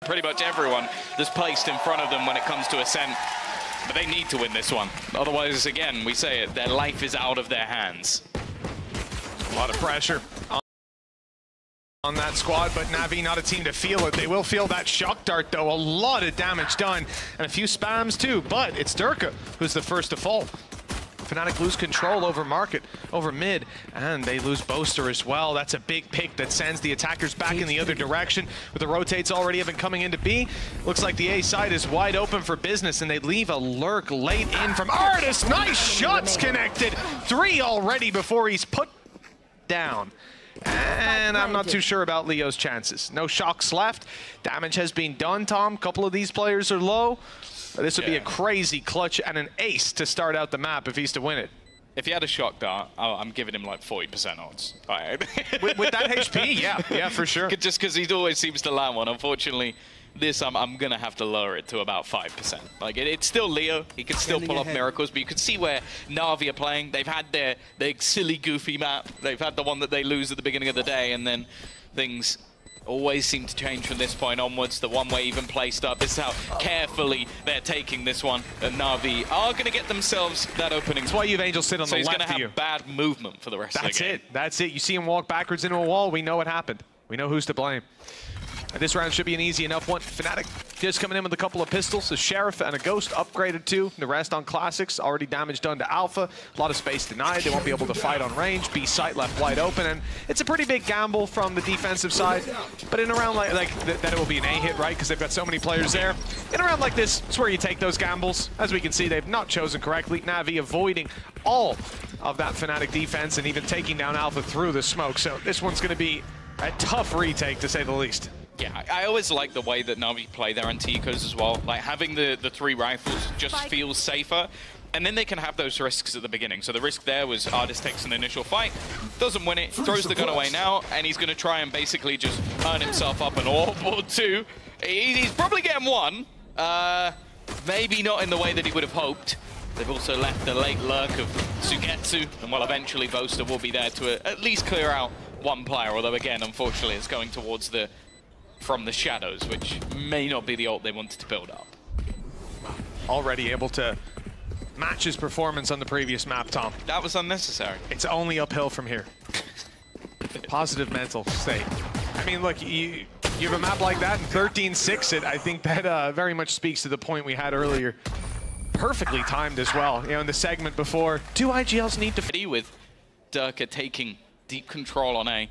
pretty much everyone that's placed in front of them when it comes to Ascent. But they need to win this one. Otherwise, again, we say it, their life is out of their hands. A lot of pressure on that squad, but Navi not a team to feel it. They will feel that shock dart, though. A lot of damage done, and a few spams, too. But it's Durka who's the first to fall. Fnatic lose control over market, over mid, and they lose Boaster as well. That's a big pick that sends the attackers back in the other direction. With the rotates already have been coming into B, looks like the A side is wide open for business, and they leave a lurk late in from Artist. Nice shots connected. 3 already before he's put down. And I'm not too sure about Leo's chances. No shocks left. Damage has been done, Tom. Couple of these players are low. This would be a crazy clutch and an ace to start out the map if he's to win it. If he had a shock dart, I'm giving him like 40% odds. with that HP, yeah, for sure. Just because he always seems to land one. Unfortunately, this I'm going to have to lower it to about 5%. Like, it's still Leo. He can still pull off miracles, but you can see where Navi are playing. They've had their silly, goofy map. They've had the one that they lose at the beginning of the day, and then things always seem to change from this point onwards. The one-way even placed up. This is how carefully they're taking this one. And Navi are going to get themselves that opening. That's why you have Angel sit on the left of you. So he's going to have bad movement for the rest of the game. That's it. You see him walk backwards into a wall. We know what happened. We know who's to blame. And this round should be an easy enough one. Fnatic just coming in with a couple of pistols, a Sheriff and a Ghost upgraded too. The rest on Classics, already damage done to Alpha. A lot of space denied, they won't be able to fight on range. B site left wide open, and it's a pretty big gamble from the defensive side. But in a round like that it will be an A hit, right? Because they've got so many players there. In a round like this, it's where you take those gambles. As we can see, they've not chosen correctly. Navi avoiding all of that Fnatic defense and even taking down Alpha through the smoke. So this one's going to be a tough retake, to say the least. Yeah, I always like the way that Navi play their anti-ecos as well. Like, having the 3 rifles just feels safer. And then they can have those risks at the beginning. So the risk there was Artist takes an initial fight, doesn't win it, throws the gun away now, and he's going to try and basically just earn himself up an orb or 2. He's probably getting 1. Maybe not in the way that he would have hoped. They've also left the late lurk of Sugetsu, and well, eventually Boaster will be there to at least clear out 1 player. Although again, unfortunately, it's going towards the from the shadows, which may not be the ult they wanted to build up. Already able to match his performance on the previous map, Tom. That was unnecessary. It's only uphill from here. Positive mental state. I mean, look, you have a map like that and 13-6 it. I think that very much speaks to the point we had earlier. Perfectly timed as well. You know, in the segment before, do IGLs need to... With Durka taking deep control on A.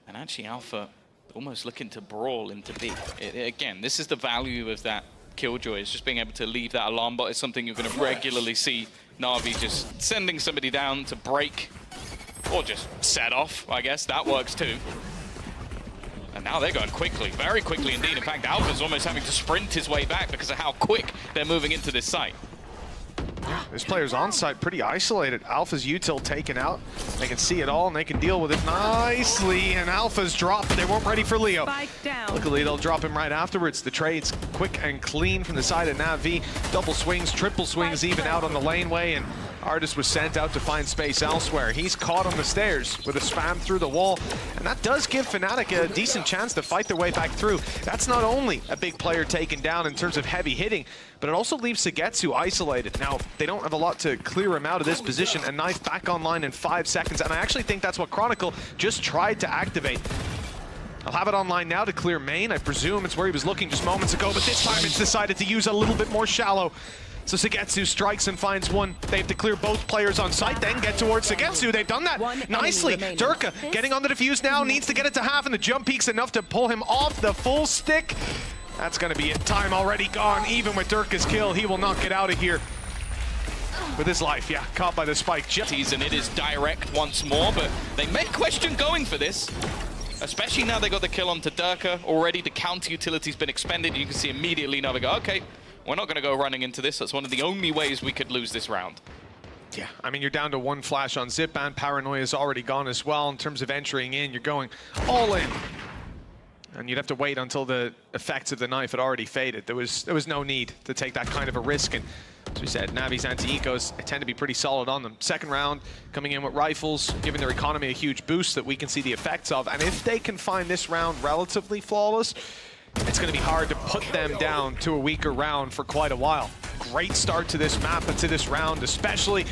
And actually Alpha almost looking to brawl into B. Again, this is the value of that Killjoy, is just being able to leave that alarm bot. Is something you're going to regularly see Navi just sending somebody down to break or just set off, I guess. That works too. And now they're going quickly, very quickly indeed. In fact, Alpha's almost having to sprint his way back because of how quick they're moving into this site. This player's on site pretty isolated. Alpha's util taken out. They can see it all and they can deal with it nicely. And Alpha's dropped. They weren't ready for Leo. Luckily, they'll drop him right afterwards. The trade's quick and clean from the side of Navi. Double swings, triple swings even out on the laneway. And Artist was sent out to find space elsewhere. He's caught on the stairs with a spam through the wall. And that does give Fnatic a decent chance to fight their way back through. That's not only a big player taken down in terms of heavy hitting, but it also leaves Sugetsu isolated. Now, they don't have a lot to clear him out of this position. A knife back online in 5 seconds. And I actually think that's what Chronicle just tried to activate. I'll have it online now to clear main. I presume it's where he was looking just moments ago, but this time it's decided to use a little bit more shallow. So Sugetsu strikes and finds 1. They have to clear both players on site, then get towards Sugetsu. They've done that nicely. Durka getting on the defuse now, needs to get it to half, and the jump peak's enough to pull him off the full stick. That's going to be it. Time already gone. Even with Durka's kill, he will not get out of here with his life. Yeah, caught by the spike. And it is direct once more, but they may question going for this. Especially now they got the kill onto Durka. Already the counter utility's been expended. You can see immediately now they go, okay, we're not going to go running into this. That's one of the only ways we could lose this round. Yeah, I mean, you're down to 1 flash on Zipban. Paranoia is already gone as well. In terms of entering in, you're going all in. And you'd have to wait until the effects of the knife had already faded. There was no need to take that kind of a risk. And as we said, Navi's anti-ecos tend to be pretty solid on them. Second round, coming in with rifles, giving their economy a huge boost that we can see the effects of. And if they can find this round relatively flawless, it's going to be hard to put them down to a weaker round for quite a while. Great start to this map and to this round, especially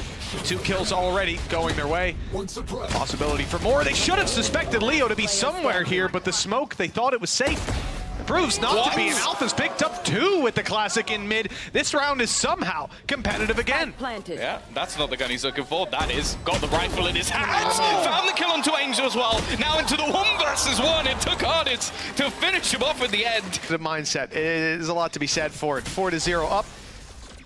2 kills already going their way. Possibility for more. They should have suspected Leo to be somewhere here, but the smoke, they thought it was safe. It proves not to be, and Alpha's picked up 2 with the classic in mid. This round is somehow competitive again. Yeah, that's not the gun he's looking for. That is. Got the rifle in his hands. Found the kill onto Angel as well. Now into the 1 versus 1. It took Artist to finish him off at the end. The mindset, there's a lot to be said for it. 4-0 up.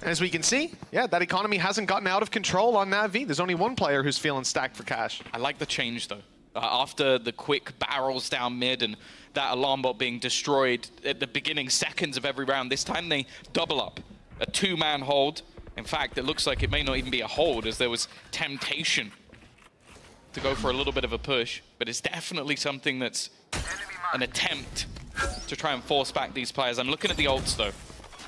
As we can see, yeah, that economy hasn't gotten out of control on NAVI. There's only 1 player who's feeling stacked for cash. I like the change, though. After the quick barrels down mid and that alarm bot being destroyed at the beginning seconds of every round, this time they double up. A 2-man hold. In fact, it looks like it may not even be a hold, as there was temptation to go for a little bit of a push. But it's definitely something that's an attempt to try and force back these players. I'm looking at the ults, though.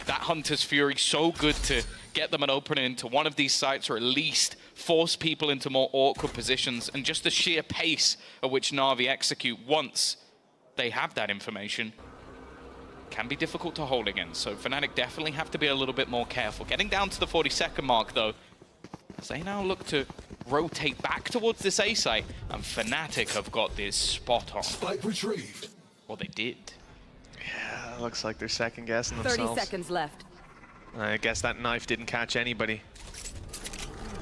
That Hunter's Fury, so good to get them an opening into one of these sites, or at least force people into more awkward positions, and just the sheer pace at which NAVI execute once they have that information can be difficult to hold against. So Fnatic definitely have to be a little bit more careful. Getting down to the 40-second mark, though, as they now look to rotate back towards this A site, and Fnatic have got this spot on. Spike retrieved. Well, they did. Yeah, looks like they're second-guessing themselves. 30 seconds left. I guess that knife didn't catch anybody.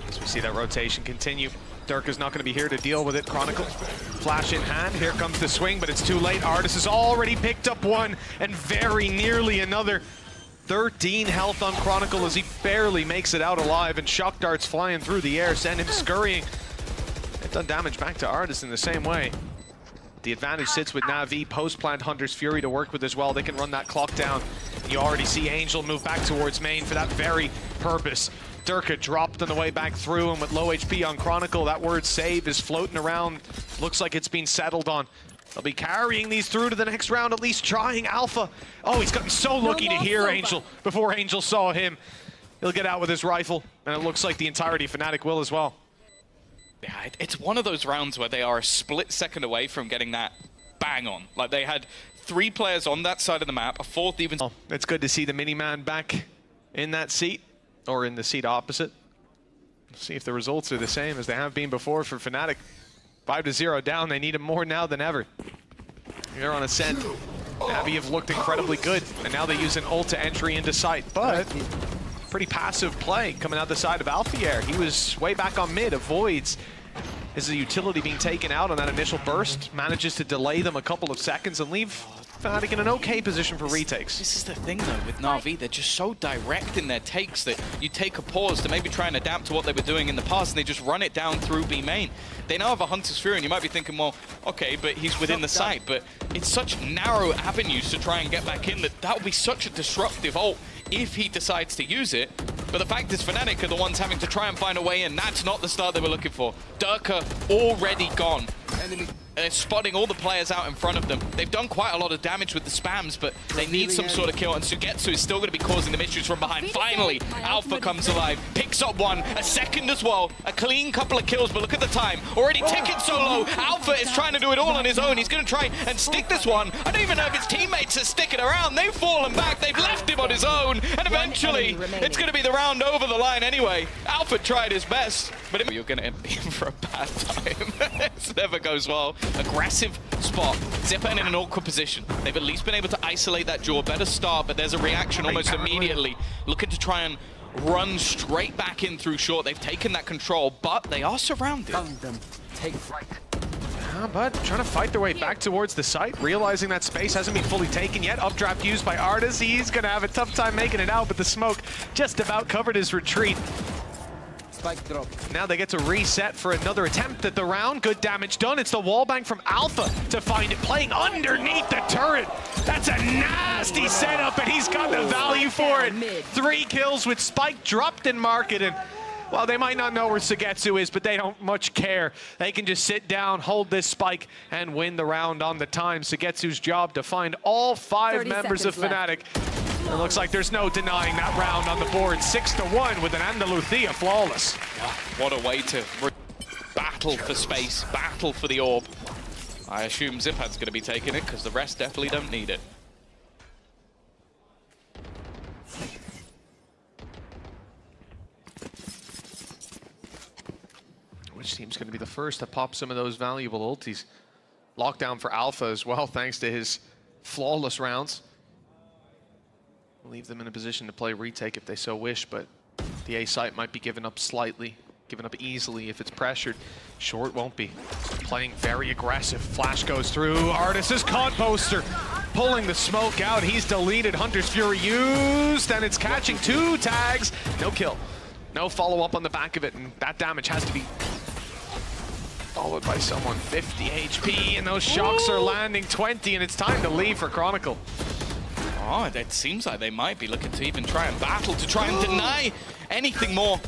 As we see that rotation continue. Dirk is not going to be here to deal with it. Chronicle, flash in hand. Here comes the swing, but it's too late. Artis has already picked up 1 and very nearly another. 13 health on Chronicle as he barely makes it out alive, and shock darts flying through the air send him scurrying. They've done damage back to Artis in the same way. The advantage sits with NAVI, post-plant Hunter's Fury to work with as well. They can run that clock down. You already see Angel move back towards main for that very purpose. Durka dropped on the way back through, and with low HP on Chronicle, that word save is floating around. Looks like it's been settled on. They'll be carrying these through to the next round, at least trying Alpha. Oh, he's gotten so lucky to hear Angel before Angel saw him. He'll get out with his rifle, and it looks like the entirety of Fnatic will as well. Yeah, it's one of those rounds where they are a split second away from getting that bang on. Like, they had 3 players on that side of the map, a 4th even. Oh, it's good to see the mini-man back in that seat, or in the seat opposite. See if the results are the same as they have been before for Fnatic. 5-0 down, they need him more now than ever. Here on Ascent, NAVI have looked incredibly good, and now they use an ult to entry into sight, but pretty passive play coming out the side of Alfier. He was way back on mid, avoids his utility being taken out on that initial burst, manages to delay them a couple of seconds and leave Fnatic in an okay position for retakes. This is the thing, though, with NAVI. They're just so direct in their takes that you take a pause to maybe try and adapt to what they were doing in the past, and they just run it down through B main. They now have a Hunter's Fury, and you might be thinking, well, okay, but he's within the site. But it's such narrow avenues to try and get back in that would be such a disruptive ult if he decides to use it. But the fact is, Fnatic are the ones having to try and find a way in. That's not the start they were looking for. Durka already gone. They're spotting all the players out in front of them. They've done quite a lot of damage with the spams, but they need some sort of kill, and Sugetsu is still going to be causing them issues from behind. Finally, Alpha comes alive, picks up 1, a second as well, a clean couple of kills, but look at the time. Already ticking so low. Alpha is trying to do it all on his own. He's going to try and stick this one. I don't even know if his teammates are sticking around. They've fallen back. They've left him on his own, and eventually, it's going to be the round over the line anyway. Alpha tried his best, but you're going to end in for a bad time. It never goes well. Aggressive spot. Zipper in an awkward position. They've at least been able to isolate that jaw. Better start, but there's a reaction almost immediately. Looking to try and run straight back in through short. They've taken that control, but they are surrounded. Found them. Take flight. But trying to fight their way back towards the site, realizing that space hasn't been fully taken yet. Updraft used by Artis. He's going to have a tough time making it out, but the smoke just about covered his retreat. Spike drop. Now they get to reset for another attempt at the round. Good damage done. It's the wallbang from Alpha to find it, playing underneath the turret. That's a nasty setup, and he's got the value for it. 3 kills with Spike dropped in market, and well, they might not know where Sugetsu is, but they don't much care. They can just sit down, hold this Spike, and win the round on the time. Sugetsu's job to find all 5 members of Fnatic. It looks like there's no denying that round on the board. 6-1 with an Andalucia flawless. Yeah, what a way to battle for space, battle for the orb. I assume Zippad's going to be taking it because the rest definitely don't need it. Team's going to be the first to pop some of those valuable ultis. Lockdown for Alfa as well, thanks to his flawless rounds. Leave them in a position to play retake if they so wish, but the A site might be given up slightly, given up easily if it's pressured. Short won't be. Playing very aggressive. Flash goes through. Artis is caught. Poster pulling the smoke out. He's deleted. Hunter's Fury used, and it's catching 2 tags. No kill. No follow-up on the back of it, and that damage has to be followed by someone. 50 HP, and those shocks are landing 20, and it's time to leave for Chronicle. Oh, it seems like they might be looking to even try and battle, to try and deny anything more.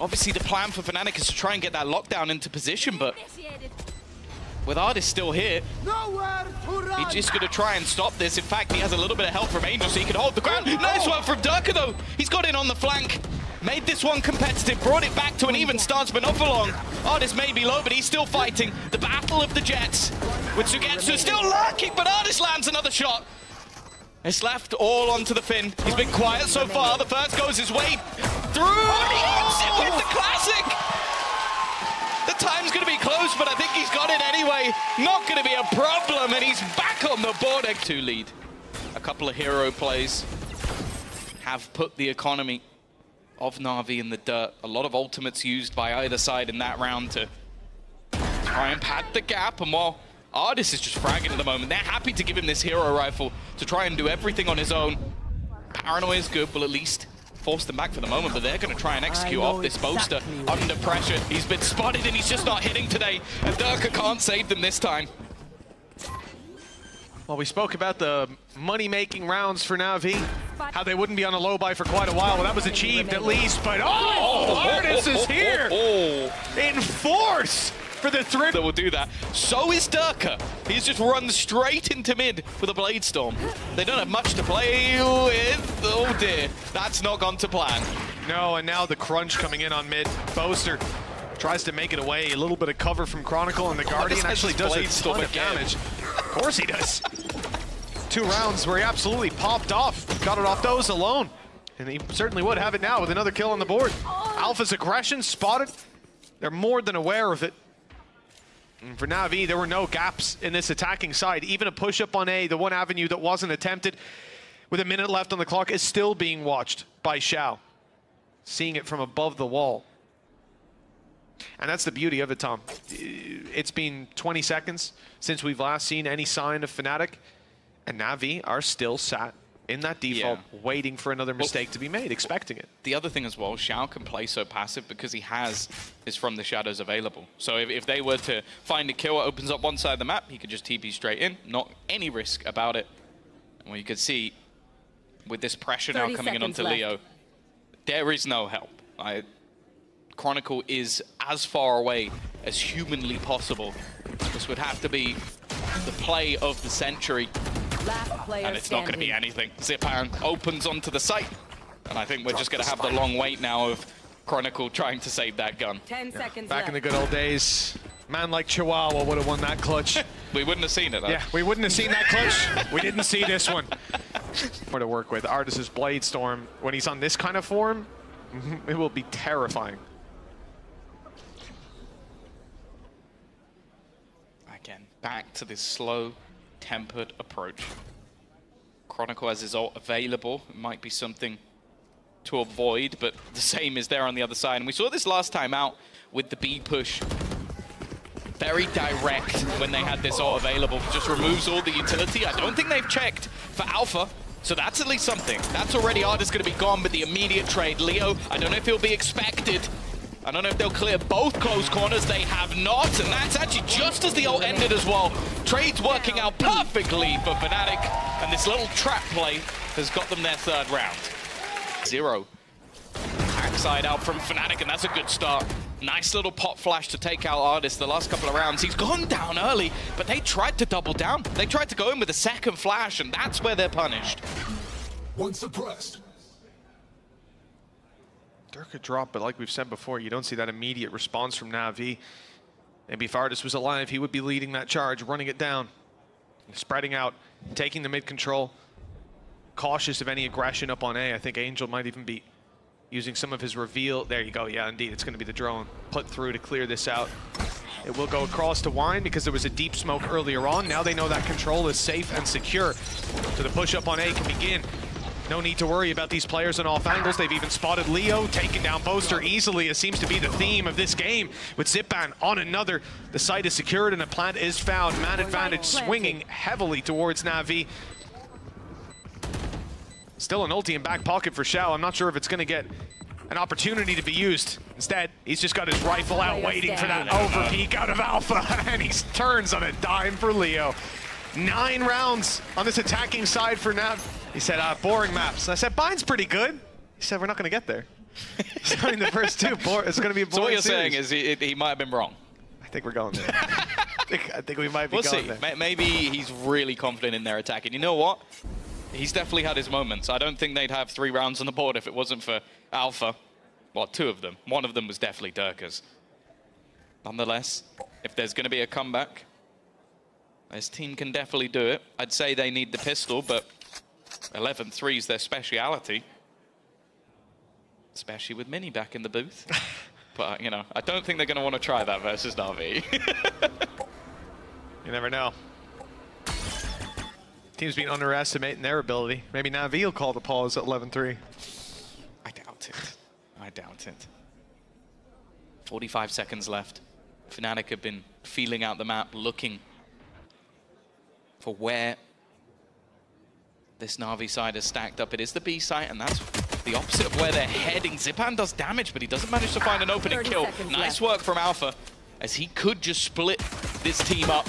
Obviously, the plan for Fnatic is to try and get that lockdown into position, but with Artis still here, he's just going to try and stop this. In fact, he has a little bit of help from Angel, so he can hold the ground. Nice one from Durka, though. He's got in on the flank. Made this one competitive, brought it back to an even stance, but not for long. Artis may be low, but he's still fighting. The battle of the Jets with Sugetsu still lurking, but Artis lands another shot. It's left all onto the Finn. He's been quiet so far. The first goes his way through, and he hits it with the classic. The time's going to be close, but I think he's got it anyway. Not going to be a problem, and he's back on the board. 2 lead. A couple of hero plays have put the economy of Na'Vi in the dirt. A lot of ultimates used by either side in that round to try and pad the gap, and while Artis is just fragging at the moment, they're happy to give him this hero rifle to try and do everything on his own. Paranoia is good, will at least force them back for the moment, but they're going to try and execute off this boaster under pressure. He's been spotted and he's just not hitting today, and Durka can't save them this time. Well, we spoke about the money-making rounds for Na'Vi, how they wouldn't be on a low buy for quite a while. Well, that was achieved at least, but Artis is here in force for the third. That will do that. So is Durka. He's just run straight into mid with a Blade Storm. They don't have much to play with. Oh dear, that's not gone to plan. No, and now the crunch coming in on mid. Boaster tries to make it away. A little bit of cover from Chronicle, and the Guardian actually does a ton of damage. Of course he does. 2 rounds where he absolutely popped off. Got it off those alone. And he certainly would have it now with another kill on the board. Alpha's aggression spotted. They're more than aware of it. And for Na'Vi, there were no gaps in this attacking side. Even a push-up on A, the one avenue that wasn't attempted with a minute left on the clock, is still being watched by Xiao. Seeing it from above the wall. And that's the beauty of it, Tom. It's been 20 seconds since we've last seen any sign of Fnatic, and Na'Vi are still sat in that default, waiting for another mistake to be made, expecting it. The other thing as well, Xiao can play so passive because he has his From the Shadows available. So if they were to find a kill that opens up one side of the map, he could just TP straight in, not any risk about it. And well, you can see with this pressure now coming in onto Leo, there is no help. Chronicle is as far away as humanly possible. This would have to be the play of the century. And it's not going to be anything. Zipan opens onto the site, and I think we're just going to have the long wait now of Chronicle trying to save that gun. 10 seconds Back in the good old days, man like Chihuahua would have won that clutch. We wouldn't have seen it, though. Yeah, we wouldn't have seen that clutch. We didn't see this one. More to work with. Artis' Blade Storm, when he's on this kind of form, it will be terrifying. Again, back to this slow, tempered approach. Chronicle has his ult available. It might be something to avoid, but the same is there on the other side. And we saw this last time out with the B push. Very direct when they had this ult available. Just removes all the utility. I don't think they've checked for Alpha, so that's at least something. That's already Artis going to be gone with the immediate trade. Leo, I don't know if he'll be expected. I don't know if they'll clear both close corners. They have not, and that's actually just as the ult ended as well. Trade's working out perfectly for Fnatic, and this little trap play has got them their 3rd round. 0. Backside out from Fnatic, and that's a good start. Nice little pop flash to take out Artis the last couple of rounds. He's gone down early, but they tried to double down. They tried to go in with a second flash, and that's where they're punished. One suppressed. Durka dropped, but like we've said before, you don't see that immediate response from Na'Vi. Maybe if Artis was alive, he would be leading that charge, running it down, spreading out, taking the mid control. Cautious of any aggression up on A. I think Angel might even be using some of his reveal. There you go. Yeah, indeed. It's going to be the drone put through to clear this out. It will go across to Wine because there was a deep smoke earlier on. Now they know that control is safe and secure. So the push up on A can begin. No need to worry about these players on off angles. They've even spotted Leo, taking down Boaster easily. It seems to be the theme of this game. With Zipan on another, the site is secured and a plant is found. Man advantage swinging heavily towards Navi. Still an ulti in back pocket for Shao. I'm not sure if it's going to get an opportunity to be used. Instead, he's just got his rifle out waiting for that overpeak out of Alpha, and he turns on a dime for Leo. 9 rounds on this attacking side for Nav. He said, boring maps. And I said, Bine's pretty good. He said, we're not going to get there. So in the first 2, it's going to be a boring So what you're series. saying is he might have been wrong. I think we're going there. I think we might be going there. We'll see. Maybe he's really confident in their attack. And you know what? He's definitely had his moments. I don't think they'd have 3 rounds on the board if it wasn't for Alpha. Well, 2 of them. One of them was definitely Durka's. Nonetheless, if there's going to be a comeback, this team can definitely do it. I'd say they need the pistol, but 11-3 is their speciality. Especially with Mini back in the booth. But, you know, I don't think they're going to want to try that versus Navi. You never know. Team's been underestimating their ability. Maybe Navi will call the pause at 11-3. I doubt it. I doubt it. 45 seconds left. Fnatic have been feeling out the map, looking for where this Navi side is stacked up. It is the B site, and that's the opposite of where they're heading. Zipan does damage, but he doesn't manage to find an opening kill. Nice work from Alpha, as he could just split this team up.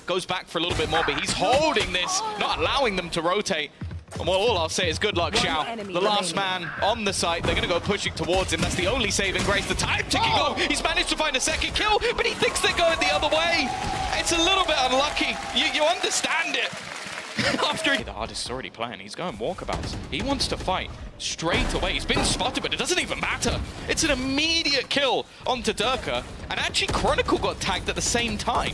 Goes back for a little bit more, but he's holding this, not allowing them to rotate. And well, all I'll say is good luck, Shao. The last man on the site. They're going to go pushing towards him. That's the only saving grace. The time ticking low. He's managed to find a second kill, but he thinks they're going the other way. It's a little bit unlucky. You understand it. After the artist is already playing, he's going walkabouts. He wants to fight straight away. He's been spotted, but it doesn't even matter. It's an immediate kill onto Durka, and actually Chronicle got tagged at the same time.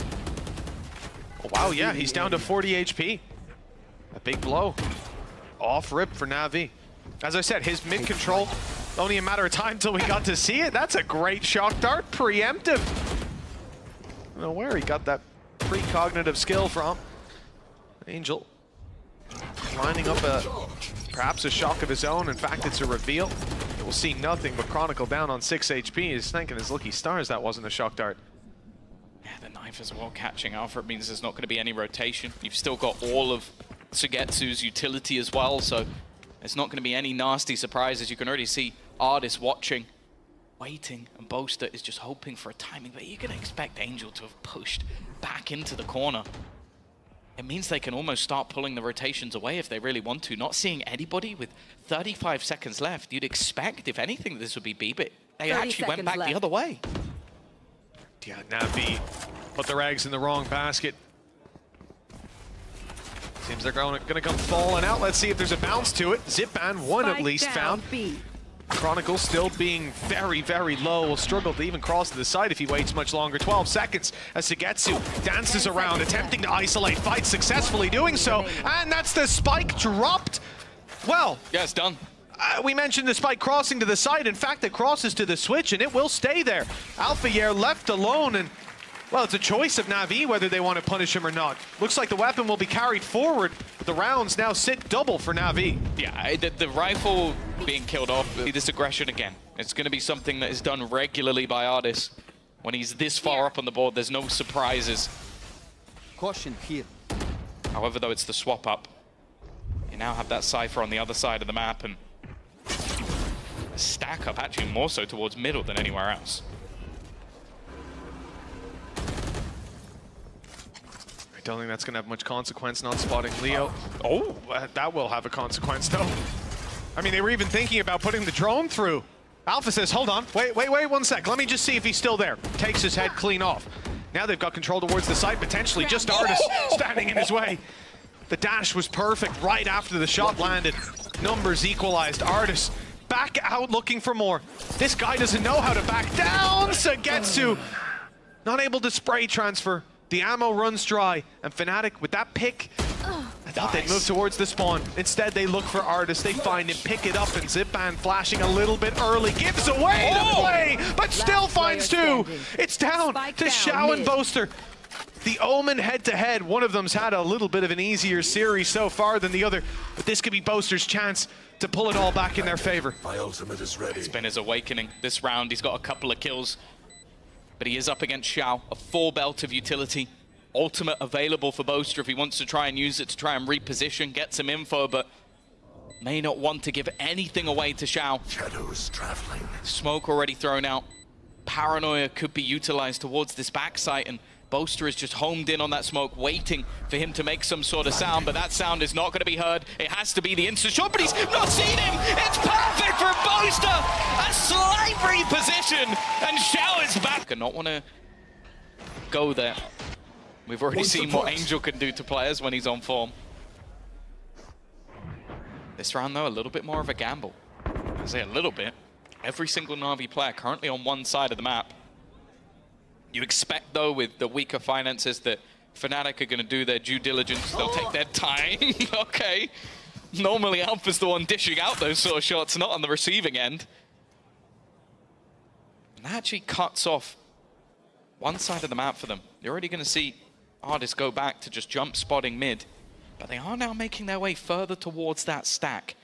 Oh, wow, yeah, he's down to 40 HP. A big blow. Off rip for Navi. As I said, his mid control, only a matter of time till we got to see it. That's a great shock dart, preemptive. I don't know where he got that precognitive skill from. Angel lining up perhaps a shock of his own. In fact, it's a reveal. We'll see nothing but Chronicle down on 6 HP. He's thanking his lucky stars that wasn't a shock dart. Yeah, the knife as well catching Alpha. It means there's not going to be any rotation. You've still got all of Sugetsu's utility as well, so there's not going to be any nasty surprises. You can already see Ardis watching, waiting, and Boaster is just hoping for a timing, but you're going to expect Angel to have pushed back into the corner. It means they can almost start pulling the rotations away if they really want to. Not seeing anybody with 35 seconds left, you'd expect, if anything, this would be B, but they actually went back the other way. Yeah, Navi put their eggs in the wrong basket. Seems they're going to come falling out. Let's see if there's a bounce to it. Zipan, one at least found. Chronicle still being very, very low. Will struggle to even cross to the side if he waits much longer. 12 seconds as Sugetsu dances around, attempting to isolate, fights successfully doing so. And that's the spike dropped. Well, yeah, it's done. We mentioned the spike crossing to the side. In fact, it crosses to the switch and it will stay there. Alpha left alone, and well, it's a choice of Navi whether they want to punish him or not. Looks like the weapon will be carried forward, but the rounds now sit double for Navi. Yeah, the rifle being killed off, this aggression again. It's going to be something that is done regularly by Ardis. When he's this far up on the board, there's no surprises. Caution here. However, though, it's the swap up. You now have that Cypher on the other side of the map, and a stack up actually more so towards middle than anywhere else. I don't think that's going to have much consequence, not spotting Leo. Oh, that will have a consequence, though. I mean, they were even thinking about putting the drone through. Alpha says, hold on, wait 1 sec. Let me just see if he's still there. Takes his head clean off. Now they've got control towards the site, potentially just Ardis standing in his way. The dash was perfect right after the shot landed. Numbers equalized. Ardis back out looking for more. This guy doesn't know how to back down. Sugetsu not able to spray transfer. The ammo runs dry, and Fnatic with that pick, I thought they'd move towards the spawn. Instead, they look for Artis. They find him, pick it up, and Zipan flashing a little bit early. Gives away the play, but still finds two. It's down to Xiao and Boaster. The Omen head-to-head, one of them's had a little bit of an easier series so far than the other, but this could be Boaster's chance to pull it all back in their favor. My ultimate is ready. It's been his awakening. This round, he's got a couple of kills, but he is up against Xiao, a full belt of utility. Ultimate available for Boaster if he wants to try and use it to try and reposition, get some info, but may not want to give anything away to Xiao. Shadows traveling. Smoke already thrown out. Paranoia could be utilized towards this backside, and Boaster is just homed in on that smoke, waiting for him to make some sort of sound, but that sound is not going to be heard. It has to be the instant shot, but he's not seen him! It's perfect for Boaster! A slight reposition, and Xiao is back. I not want to go there. We've already seen what Angel can do to players when he's on form. This round, though, a little bit more of a gamble. I say a little bit. Every single Na'Vi player currently on one side of the map. You expect, though, with the weaker finances that Fnatic are going to do their due diligence. They'll take their time. Okay. Normally, Alpha's the one dishing out those sort of shots, not on the receiving end. And that actually cuts off one side of the map for them. You're already going to see Artis go back to just jump spotting mid. But they are now making their way further towards that stack.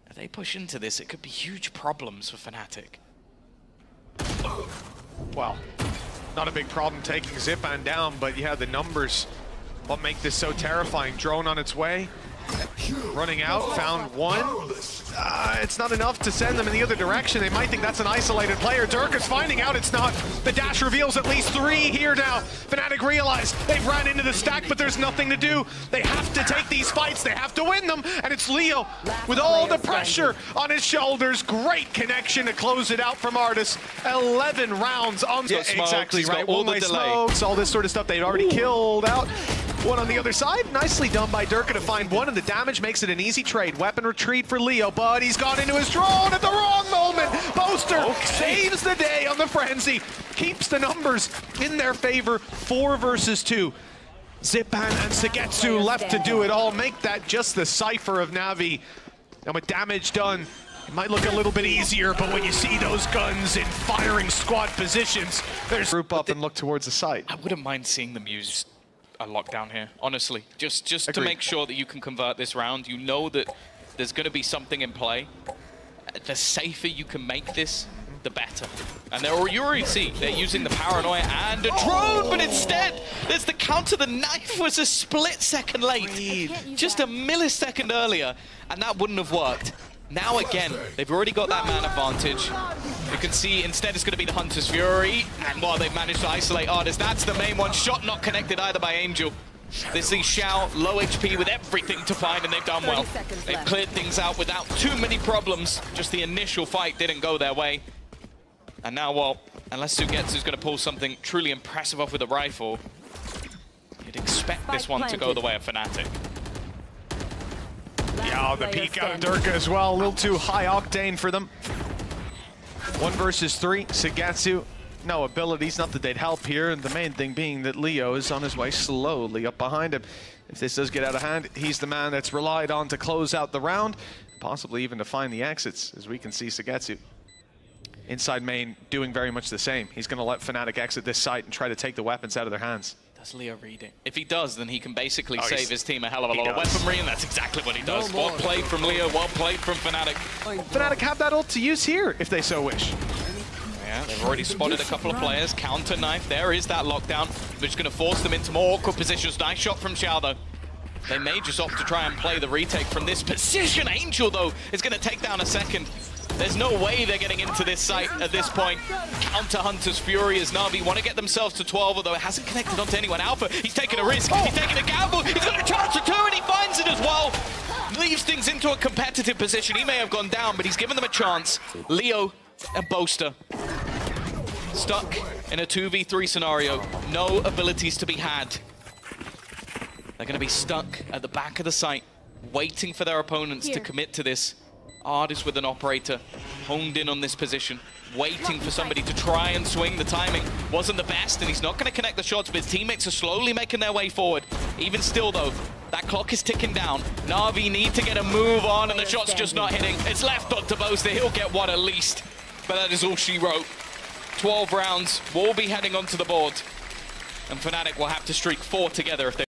If they push into this, it could be huge problems for Fnatic. Well, not a big problem taking Zipan down, but yeah, the numbers what make this so terrifying. Drone on its way, running out, found one. It's not enough to send them in the other direction. They might think that's an isolated player. Dirk is finding out it's not. The dash reveals at least 3 here now. Fnatic realize they've ran into the stack, but there's nothing to do. They have to take these fights. They have to win them. And it's Leo with all the pressure on his shoulders. Great connection to close it out from Artis. 11 rounds on. Yeah, exactly right. All the delay. Smokes, all this sort of stuff they'd already killed out. One on the other side, nicely done by Durka to find one, and the damage makes it an easy trade. Weapon retreat for Leo, but he's gone into his drone at the wrong moment. Boaster saves the day on the frenzy, keeps the numbers in their favor. 4 versus 2. Zipan and Sagetsu left to do it all, make that just the cipher of Navi. And with damage done, it might look a little bit easier, but when you see those guns in firing squad positions, there's group up and look towards the site. I wouldn't mind seeing them use a lockdown here, honestly. Just to make sure that you can convert this round. You know that there's going to be something in play. The safer you can make this, the better. And you already see they're using the paranoia and a drone, but instead there's the counter. The knife was a split second late, just a millisecond earlier, and that wouldn't have worked. Now again, they've already got that man advantage. You can see instead it's going to be the Hunter's Fury, and while they've managed to isolate Artis, that's the main one. Shot not connected either by Angel. They see Xiao, low HP with everything to find, and they've done well. They've cleared things out without too many problems. Just the initial fight didn't go their way. And now, well, unless Sugetsu's going to pull something truly impressive off with a rifle, you'd expect this one to go the way of Fnatic. Yeah, the peek out of Durka as well, a little too high octane for them. 1 versus 3, Sagetsu, no abilities, not that they'd help here, and the main thing being that Leo is on his way slowly up behind him. If this does get out of hand, he's the man that's relied on to close out the round, possibly even to find the exits, as we can see Sagetsu. Inside main doing very much the same. He's going to let Fnatic exit this site and try to take the weapons out of their hands. Does Leo read it? If he does, then he can basically save his team a hell of a lot of weaponry, and that's exactly what he does. Well played from Leo, well played from Fnatic. Fnatic have that ult to use here, if they so wish. Yeah, they've already spotted a couple of players. Counter knife, there is that lockdown, which is going to force them into more awkward positions. Nice shot from Xiao, though. They may just opt to try and play the retake from this position. Angel, though, is going to take down a second. There's no way they're getting into this site at this point. Counter Hunter's Fury as Na'Vi want to get themselves to 12, although it hasn't connected onto anyone. Alpha, he's taking a risk, he's taking a gamble, he's got a chance to 2, and he finds it as well. Leaves things into a competitive position. He may have gone down, but he's given them a chance. Leo and Boaster stuck in a 2v3 scenario. No abilities to be had. They're going to be stuck at the back of the site, waiting for their opponents to commit to this. Artis with an operator, honed in on this position, waiting for somebody to try and swing. The timing wasn't the best, and he's not going to connect the shots, but his teammates are slowly making their way forward. Even still, though, that clock is ticking down. NAVI need to get a move on, and the shot's just not hitting. It's left up to Boaster. He'll get one at least, but that is all she wrote. 12 rounds will be heading onto the board, and Fnatic will have to streak 4 together if they